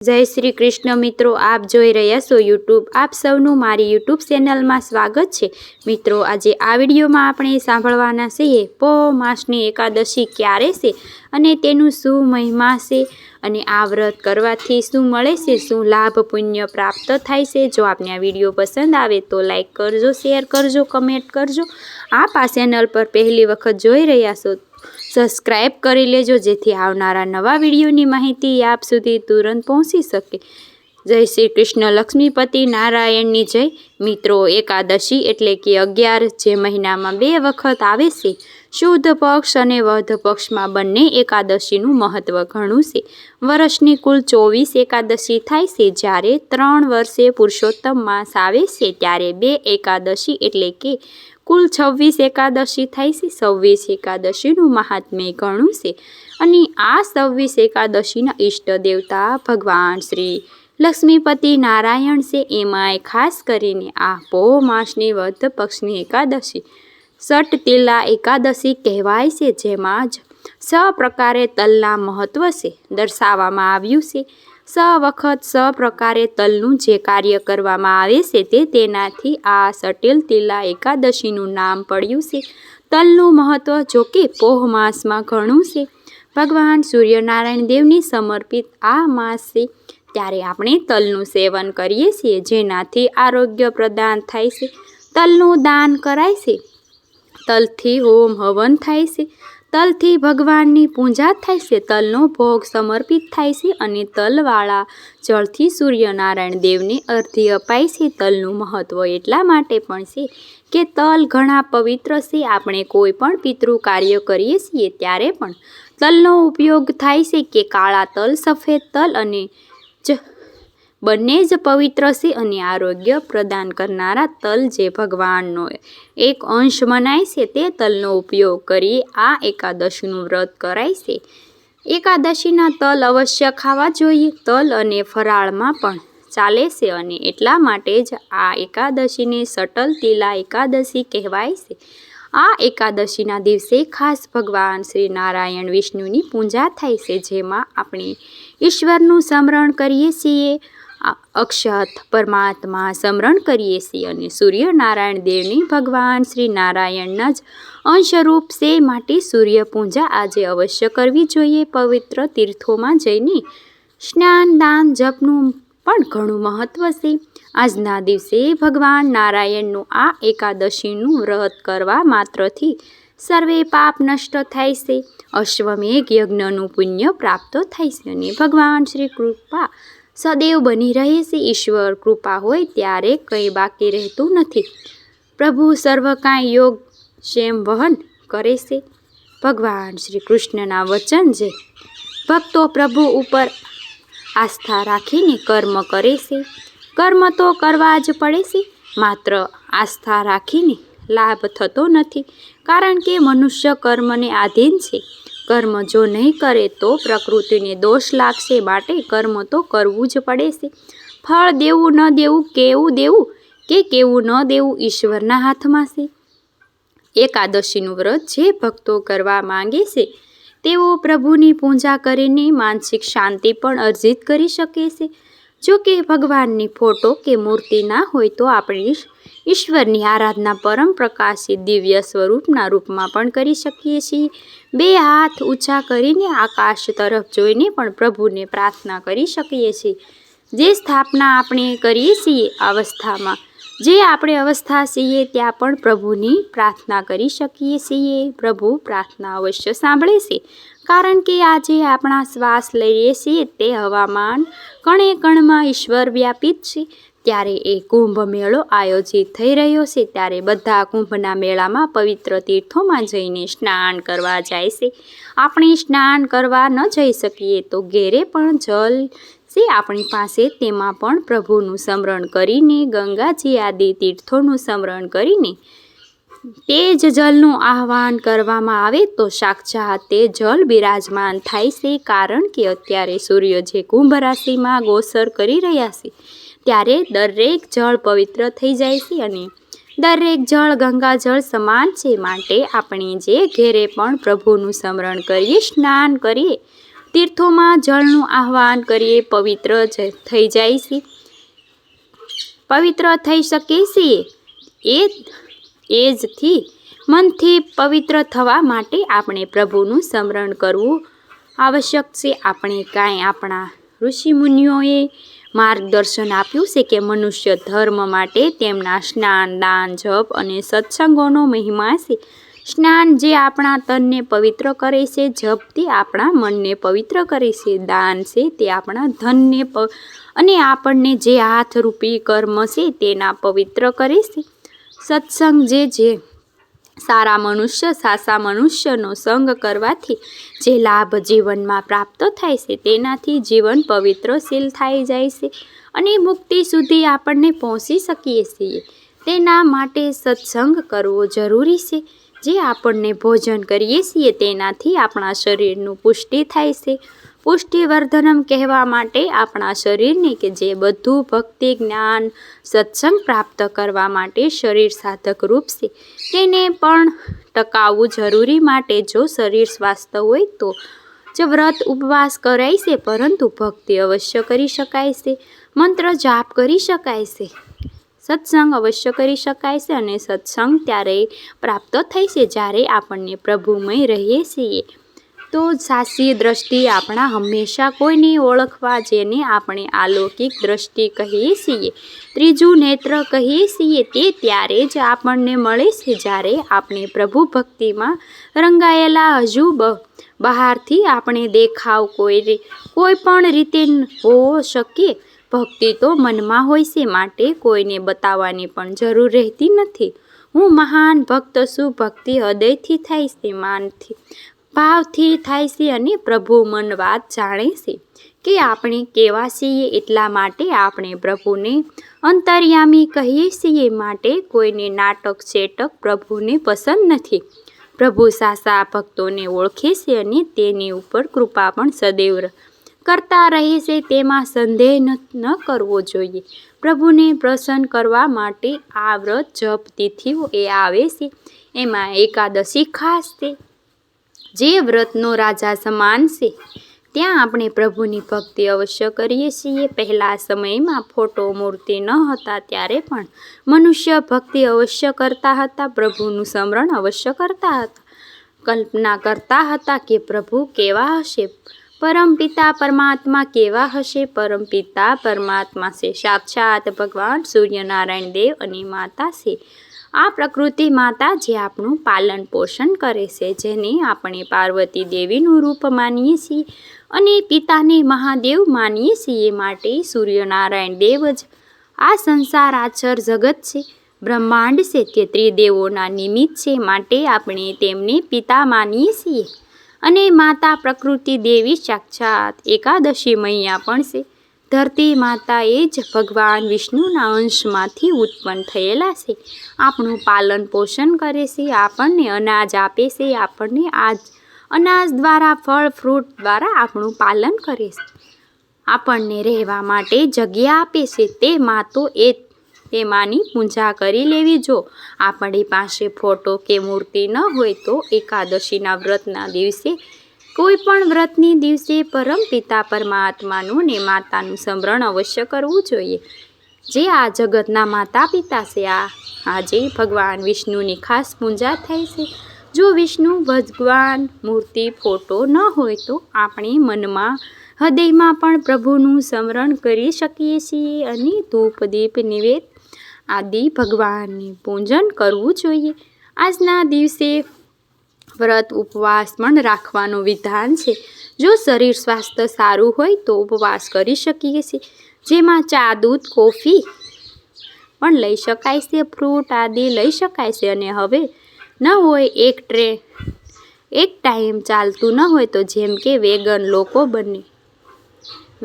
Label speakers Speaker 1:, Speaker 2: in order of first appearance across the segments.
Speaker 1: જય શ્રી કૃષ્ણ મિત્રો, આપ જોઈ રહ્યા છો યુટ્યુબ. આપ સૌનું મારી યુટ્યુબ ચેનલમાં સ્વાગત છે. મિત્રો, આજે આ વિડીયોમાં આપણે સાંભળવાના છીએ પોહ માસની એકાદશી ક્યારે છે અને તેનું શું મહિમા છે અને આ વ્રત કરવાથી શું મળે છે, શું લાભ પુણ્ય પ્રાપ્ત થાય છે. જો આપને આ વિડીયો પસંદ આવે તો લાઈક કરજો, શેર કરજો, કમેન્ટ કરજો. આપ આ ચેનલ પર પહેલી વખત જોઈ રહ્યા છો સબસ્ક્રાઈબ કરી લેજો, જેથી આવનારા નવા વિડીયોની માહિતી આપ સુધી તુરંત પહોંચી શકે. જય શ્રી કૃષ્ણ. લક્ષ્મીપતિ નારાયણની જય. મિત્રો, એકાદશી એટલે કે 11 જે મહિનામાં 2 વખત આવે છે. શુદ્ધ પક્ષ અને વધ પક્ષમાં બંને એકાદશીનું મહત્વ ઘણું છે. વર્ષની કુલ 24 એકાદશી થાય છે. જ્યારે 3 વર્ષે પુરુષોત્તમ માસ આવે છે ત્યારે 2 એકાદશી એટલે કે કુલ 26 એકાદશી થાય છે. 26 એકાદશીનું મહાત્મ્ય ઘણું છે અને આ 26 એકાદશીના ઈષ્ટ દેવતા ભગવાન શ્રી લક્ષ્મીપતિ નારાયણ છે. એમાંય ખાસ કરીને આ પોહ માસની વધ પક્ષની એકાદશી સટતિલા એકાદશી કહેવાય છે, જેમાં જ 6 પ્રકારે તલના મહત્વ છે દર્શાવવામાં આવ્યું છે. 6 વખત 6 પ્રકારે તલનું જે કાર્ય કરવામાં આવે છે તેનાથી આ સટતિલા એકાદશીનું નામ પડ્યું છે. તલનું મહત્વ જોકે પોહ માસમાં ઘણું છે. ભગવાન સૂર્યનારાયણ દેવને સમર્પિત આ માસ છે, ત્યારે આપણે તલનું સેવન કરીએ છીએ, જેનાથી આરોગ્ય પ્રદાન થાય છે. તલનું દાન કરાય છે, તલથી હોમ હવન થાય છે, તલથી ભગવાનની પૂજા થાય છે, તલનો ભોગ સમર્પિત થાય છે અને તલવાળા જળથી સૂર્યનારાયણ દેવને અર્ઘ્ય અપાય છે. તલનું મહત્વ એટલા માટે પણ છે કે તલ ઘણા પવિત્ર છે. આપણે કોઈ પણ પિતૃ કાર્ય કરીએ છીએ ત્યારે પણ તલનો ઉપયોગ થાય છે કે કાળા તલ, સફેદ તલ અને બંને જ પવિત્ર છે અને આરોગ્ય પ્રદાન કરનારા તલ જે ભગવાનનો એક અંશ મનાય છે તે તલનો ઉપયોગ કરી આ એકાદશીનું વ્રત કરાય છે. એકાદશીના તલ અવશ્ય ખાવા જોઈએ. તલ અને ફરાળમાં પણ ચાલે છે અને એટલા માટે જ આ એકાદશીને સટતિલા એકાદશી કહેવાય છે. આ એકાદશીના દિવસે ખાસ ભગવાન શ્રી નારાયણ વિષ્ણુની પૂજા થાય છે, જેમાં આપણે ઈશ્વરનું સ્મરણ કરીએ છીએ, અક્ષત પરમાત્મા સ્મરણ કરીએ છીએ અને સૂર્યનારાયણ દેવની ભગવાન શ્રી નારાયણના જ અંશરૂપ છે. માટે સૂર્ય પૂજા આજે અવશ્ય કરવી જોઈએ. પવિત્ર તીર્થોમાં જઈને સ્નાન, દાન, જપનું પણ ઘણું મહત્વ છે. આજના દિવસે ભગવાન નારાયણનું આ એકાદશીનું વ્રત કરવા માત્રથી સર્વે પાપ નષ્ટ થાય છે. અશ્વમેઘ યજ્ઞનું પુણ્ય પ્રાપ્ત થાય છે અને ભગવાન શ્રી કૃપા સદૈવ બની રહે છે. ઈશ્વર કૃપા હોય ત્યારે કંઈ બાકી રહેતું નથી. પ્રભુ સર્વ કાંઈ યોગ ક્ષેમ વહન કરે છે. ભગવાન શ્રી કૃષ્ણના વચન છે, ભક્તો પ્રભુ ઉપર આસ્થા રાખીને કર્મ કરે છે. કર્મ તો કરવા જ પડે છે, માત્ર આસ્થા રાખીને લાભ થતો નથી, કારણ કે મનુષ્ય કર્મને આધીન છે. કર્મ જો નહીં કરે તો પ્રકૃતિને દોષ લાગશે, માટે કર્મ તો કરવું જ પડે છે. ફળ દેવું ન દેવું, કેવું દેવું કે કેવું ન દેવું ઈશ્વરના હાથમાં છે. એકાદશીનું વ્રત જે ભક્તો કરવા માંગે છે તેઓ પ્રભુની પૂજા કરીને માનસિક શાંતિ પણ અર્જિત કરી શકે છે. જો કે ભગવાનની ફોટો કે મૂર્તિ ના હોય તો આપણે ઈશ્વરની આરાધના પરમ પ્રકાશિત દિવ્ય સ્વરૂપના રૂપમાં પણ કરી શકીએ છીએ. 2 હાથ ઊંચા કરીને આકાશ તરફ જોઈને પણ પ્રભુને પ્રાર્થના કરી શકીએ છીએ. જે સ્થાપના આપણે કરીએ છીએ અવસ્થામાં, જે આપણે અવસ્થા છીએ ત્યાં પણ પ્રભુની પ્રાર્થના કરી શકીએ છીએ. પ્રભુ પ્રાર્થના અવશ્ય સાંભળે છે, કારણ કે આજે આપણા શ્વાસ લઈએ છીએ તે હવામાન કણે કણમાં ઈશ્વર વ્યાપિત છે. ત્યારે એ કુંભ મેળો આયોજિત થઈ રહ્યો છે, ત્યારે બધા કુંભના મેળામાં પવિત્ર તીર્થોમાં જઈને સ્નાન કરવા જાય છે. આપણે સ્નાન કરવા ન જઈ શકીએ તો ઘેરે પણ જલ છે આપણી પાસે, તેમાં પણ પ્રભુનું સ્મરણ કરીને, ગંગાજી આદિ તીર્થોનું સ્મરણ કરીને તે જ જલનું આહવાન કરવામાં આવે તો સાક્ષાત તે જલ બિરાજમાન થાય છે. કારણ કે અત્યારે સૂર્ય જે કુંભ રાશિમાં ગોચર કરી રહ્યા છે ત્યારે દરેક જળ પવિત્ર થઈ જાય છે અને દરેક જળ ગંગા જળ સમાન છે. માટે આપણે જે ઘેરે પણ પ્રભુનું સ્મરણ કરીએ, સ્નાન કરીએ, તીર્થોમાં જળનું આહવાન કરીએ પવિત્ર થઈ જાય છે, પવિત્ર થઈ શકે છે. એ જથી મનથી પવિત્ર થવા માટે આપણે પ્રભુનું સ્મરણ કરવું આવશ્યક છે. આપણે કાંઈ આપણા ઋષિમુનિઓએ માર્ગદર્શન આપ્યું છે કે મનુષ્ય ધર્મ માટે તેમના સ્નાન, દાન, જપ અને સત્સંગોનો મહિમા છે. સ્નાન જે આપણા તનને પવિત્ર કરે છે, જપ તે આપણા મનને પવિત્ર કરે છે, દાન છે તે આપણા ધનને અને આપણને જે હાથરૂપી કર્મ છે તેના પવિત્ર કરે છે. સત્સંગ જે સાચા મનુષ્યનો સંગ કરવાથી જે લાભ જીવનમાં પ્રાપ્ત થાય છે તેનાથી જીવન પવિત્રશીલ થઈ જાય છે અને મુક્તિ સુધી આપણને પહોંચી શકીએ છીએ. તેના માટે સત્સંગ કરવો જરૂરી છે. જે આપણને ભોજન કરીએ છીએ તેનાથી આપણા શરીરનું પુષ્ટિ થાય છે. પુષ્ટિવર્ધનમ કહેવા માટે આપણા શરીરને કે જે બધું ભક્તિ, જ્ઞાન, સત્સંગ પ્રાપ્ત કરવા માટે શરીર સાધક રૂપ છે તેને પણ ટકાવવું જરૂરી માટે જો શરીર સ્વાસ્થ હોય તો જ વ્રત ઉપવાસ કરાય છે, પરંતુ ભક્તિ અવશ્ય કરી શકાય છે, મંત્ર જાપ કરી શકાય છે, સત્સંગ અવશ્ય કરી શકાય છે અને સત્સંગ ત્યારે પ્રાપ્ત થાય છે જ્યારે આપણને પ્રભુમય રહીએ છીએ. તો સાચી દ્રષ્ટિ આપણા હંમેશા કોઈને ઓળખવા જેને આપણે અલૌકિક દ્રષ્ટિ કહીએ છીએ, ત્રીજું નેત્ર કહીએ છીએ, તે ત્યારે જ આપણને મળે છે જ્યારે આપણે પ્રભુ ભક્તિમાં રંગાયેલા. હજુ બહારથી આપણે દેખાવ કોઈ પણ રીતે હોવો શકીએ, ભક્તિ તો મનમાં હોય છે, માટે કોઈને બતાવવાની પણ જરૂર રહેતી નથી. હું મહાન ભક્ત છું. ભક્તિ હૃદયથી થાય છે, માનથી ભાવથી થાય છે અને પ્રભુ મન વાત જાણે છે કે આપણે કેવા છીએ. એટલા માટે આપણે પ્રભુને અંતર્યામી કહીએ છીએ. માટે કોઈને નાટક છેટક પ્રભુને પસંદ નથી. પ્રભુ સાચા ભક્તોને ઓળખે છે અને તેની ઉપર કૃપા પણ સદૈવ કરતા રહે છે, તેમાં સંદેહ ન કરવો જોઈએ. પ્રભુને પ્રસન્ન કરવા માટે આ વ્રત જપ તિથિઓ એ આવે છે, એમાં એકાદશી ખાસ છે, જે વ્રતનો રાજા સમાન છે. ત્યાં આપણે પ્રભુની ભક્તિ અવશ્ય કરીએ છીએ. પહેલા સમયમાં ફોટો, મૂર્તિ ન હતા ત્યારે પણ મનુષ્ય ભક્તિ અવશ્ય કરતા હતા, પ્રભુનું સ્મરણ અવશ્ય કરતા હતા, કલ્પના કરતા હતા કે પ્રભુ કેવા હશે, પરમપિતા પરમાત્મા કેવા હશે. પરમપિતા પરમાત્મા છે સાક્ષાત ભગવાન સૂર્યનારાયણ દેવ અને માતા છે આ પ્રકૃતિ માતા, જે આપણું પાલન પોષણ કરે છે, જેને આપણે પાર્વતી દેવીનું રૂપ માનીએ છીએ અને પિતાને મહાદેવ માનીએ છીએ. માટે સૂર્યનારાયણ દેવ જ આ સંસાર આચર જગત છે, બ્રહ્માંડ છે તે ત્રિદેવોના નિમિત્ત છે, માટે આપણે તેમને પિતા માનીએ છીએ. અને માતા પ્રકૃતિ દેવી સાક્ષાત એકાદશી મૈયા પણ છે. ધરતી માતા એ જ ભગવાન વિષ્ણુના અંશમાંથી ઉત્પન્ન થયેલા છે, આપણું પાલન પોષણ કરે છે, આપણને અનાજ આપે છે, આપણને અનાજ દ્વારા ફળ ફ્રૂટ દ્વારા આપણું પાલન કરે છે, આપણને રહેવા માટે જગ્યા આપે છે. તે માતો એ તેમાંની પૂજા કરી લેવી. જો આપણી પાસે ફોટો કે મૂર્તિ ન હોય તો એકાદશીના વ્રતના દિવસે, કોઈ પણ વ્રતની દિવસે પરમપિતા પરમાત્માનું ને માતાનું સ્મરણ અવશ્ય કરવું જોઈએ, જે આ જગતના માતા પિતા છે. આજે ભગવાન વિષ્ણુની ખાસ પૂજા થાય છે. જો વિષ્ણુ ભગવાન મૂર્તિ, ફોટો ન હોય તો આપણે મનમાં, હૃદયમાં પણ પ્રભુનું સ્મરણ કરી શકીએ છીએ અને ધૂપ, દીપ, નિવેદ આદિ ભગવાનને પૂજન કરવું જોઈએ. આજના દિવસે વ્રત ઉપવાસ પણ રાખવાનું વિધાન છે. જો શરીર સ્વાસ્થ્ય સારું હોય તો ઉપવાસ કરી શકીએ છીએ, જેમાં ચા, દૂધ, કોફી પણ લઈ શકાય છે, ફ્રૂટ આદિ લઈ શકાય છે. અને હવે ન હોય એક ટાઈમ ચાલતું ન હોય તો જેમ કે વેગન લોકો બને.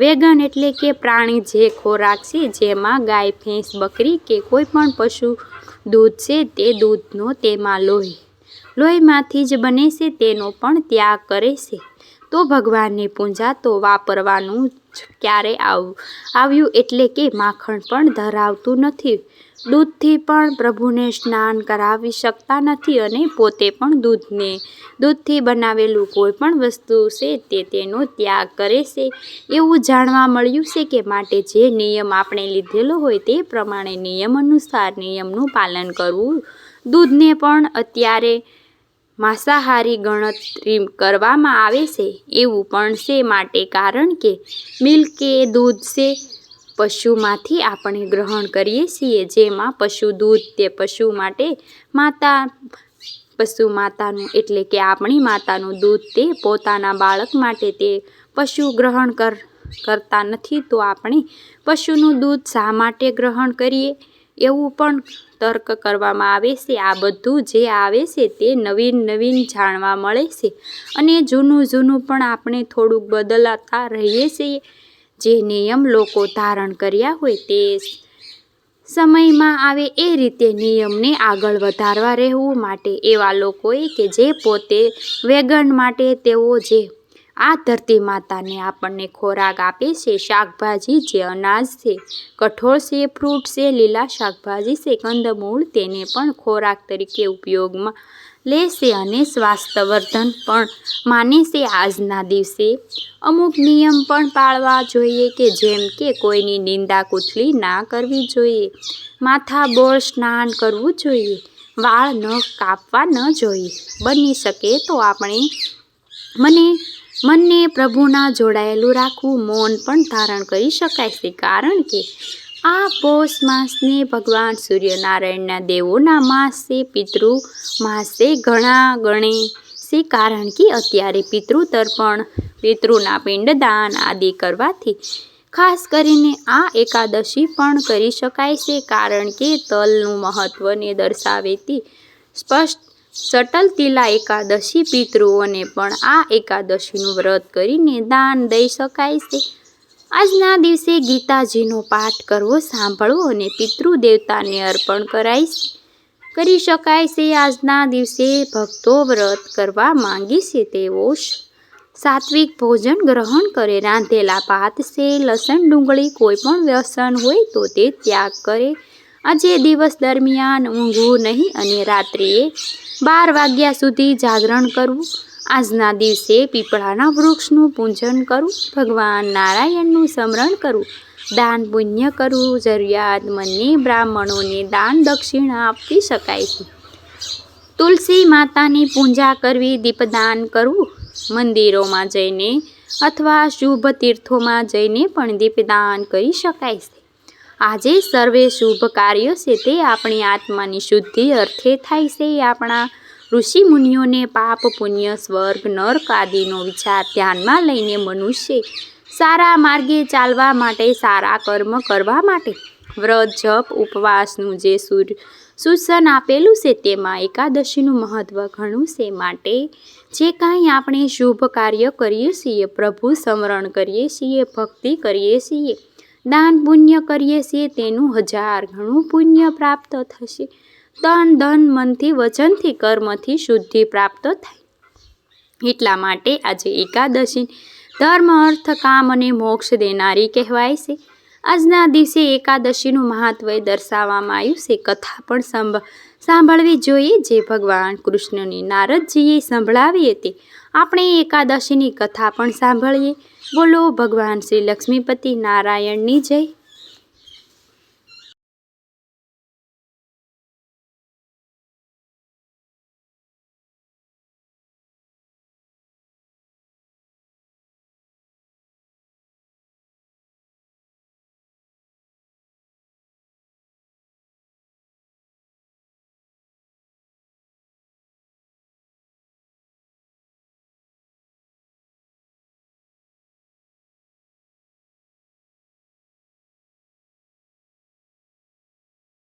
Speaker 1: વેગન એટલે કે પ્રાણી જે ખોરાક છે જેમાં ગાય, ભેંસ, બકરી કે કોઈ પણ પશુ દૂધ છે તે દૂધનો તેમાં લોહીમાંથી જ બને છે તેનો પણ ત્યાગ કરે છે, તો ભગવાનની પૂજા તો વાપરવાનું ક્યારે આવ્યું એટલે કે માખણ પણ ધરાવતું નથી, દૂધથી પણ પ્રભુને સ્નાન કરાવી શકતા નથી અને પોતે પણ દૂધથી બનાવેલું કોઈ પણ વસ્તુ છે તેનો ત્યાગ કરે છે. એવું જાણવા મળ્યું છે કે માટે જે નિયમ આપણે લીધેલો હોય તે પ્રમાણે નિયમ અનુસાર નિયમનું પાલન કરવું. દૂધને પણ અત્યારે માંસાહારી ગણતરી કરવામાં આવે છે એવું પણ છે માટે, કારણ કે મિલ્ક એ દૂધ છે પશુમાંથી આપણે ગ્રહણ કરીએ છીએ, જેમાં પશુ દૂધ તે પશુ માતાનું એટલે કે આપણી માતાનું દૂધ તે પોતાના બાળક માટે તે પશુ ગ્રહણ કરતા નથી, તો આપણે પશુનું દૂધ શા માટે ગ્રહણ કરીએ એવું પણ તર્ક કરવામાં આવે છે. આ બધું જે આવે છે તે નવીન જાણવા મળે છે અને જૂનું પણ આપણે થોડુંક બદલાતા રહીએ છીએ. જે નિયમ લોકો ધારણ કર્યા હોય તે સમયમાં આવે એ રીતે નિયમને આગળ વધારવા રહેવું માટે એવા લોકોએ કે જે પોતે વેગન માટે તેઓ જે આ ધરતી માતાને આપણને ખોરાક આપે છે, શાકભાજી જે અનાજ છે, કઠોળ છે, ફ્રૂટ છે, લીલા શાકભાજી છે, કંદમૂળ તેને પણ ખોરાક તરીકે ઉપયોગમાં લે છે અને સ્વાસ્થ્યવર્ધન પણ માને છે. આજના દિવસે અમુક નિયમ પણ પાળવા જોઈએ કે જેમ કે કોઈની નિંદા કુથલી ના કરવી જોઈએ, માથાબોળ સ્નાન કરવું જોઈએ, વાળ નખ કાપવા ન જોઈએ, બની શકે તો આપણે મનને પ્રભુના જોડાયેલું રાખવું, મૌન પણ ધારણ કરી શકાય છે, કારણ કે આ પૌષ માસને ભગવાન સૂર્યનારાયણના દેવોના માસ છે, પિતૃ માસ છે ગણે છે, કારણ કે અત્યારે પિતૃ તર્પણ, પિતૃના પિંડદાન આદિ કરવાથી ખાસ કરીને આ એકાદશી પણ કરી શકાય છે, કારણ કે તલનું મહત્વને દર્શાવતી સટલ તિલા એકાદશી પિતૃઓને પણ આ એકાદશીનું વ્રત કરીને દાન દઈ શકાય છે. આજના દિવસે ગીતાજીનો પાઠ કરવો, સાંભળવો અને પિતૃ દેવતાને અર્પણ કરી શકાય છે. આજના દિવસે ભક્તો વ્રત કરવા માંગે છે તેઓ સાત્વિક ભોજન ગ્રહણ કરે, રાંધેલા ભાત છે, લસણ ડુંગળી કોઈ પણ વ્યસન હોય તો તે ત્યાગ કરે. આજે દિવસ દરમિયાન ઊંઘવું નહીં અને રાત્રિએ 12 વાગ્યા સુધી જાગરણ કરવું. આજના દિવસે પીપળાના વૃક્ષનું પૂજન કરવું, ભગવાન નારાયણનું સ્મરણ કરવું, દાન પુણ્ય કરવું, જરૂરિયાતમંદને બ્રાહ્મણોને દાન દક્ષિણા આપી શકાય છે. તુલસી માતાની પૂજા કરવી, દીપદાન કરવું, મંદિરોમાં જઈને અથવા શુભ તીર્થોમાં જઈને પણ દીપદાન કરી શકાય છે. આજે સર્વે શુભ કાર્ય છે તે આપણી આત્માની શુદ્ધિ અર્થે થાય છે. આપણા ઋષિ મુનિઓને પાપ પુણ્ય સ્વર્ગ નર્ક આદિનો વિચાર ધ્યાનમાં લઈને મનુષ્ય સારા માર્ગે ચાલવા માટે, સારા કર્મ કરવા માટે વ્રત જપ ઉપવાસનું જે સૂચન આપેલું છે તેમાં એકાદશીનું મહત્વ ઘણું છે. માટે જે કાંઈ આપણે શુભ કાર્ય કરીએ છીએ, પ્રભુ સ્મરણ કરીએ છીએ, ભક્તિ કરીએ છીએ, દાન પુણ્ય કરીએ છીએ, તેનું 1000 ગણું પુણ્ય પ્રાપ્ત થશે. તન ધન મનથી વચનથી કર્મથી શુદ્ધિ પ્રાપ્ત થાય. એટલા માટે આજે એકાદશી ધર્મ અર્થ કામ અને મોક્ષ દેનારી કહેવાય છે. આજના દિવસે એકાદશીનું મહત્વ દર્શાવવામાં આવ્યું છે. કથા પણ સાંભળવી જોઈએ જે ભગવાન કૃષ્ણની નારદજીએ સંભળાવી હતી. આપણે એકાદશીની કથા પણ સાંભળીએ. બોલો ભગવાન શ્રી લક્ષ્મીપતિ નારાયણની જય.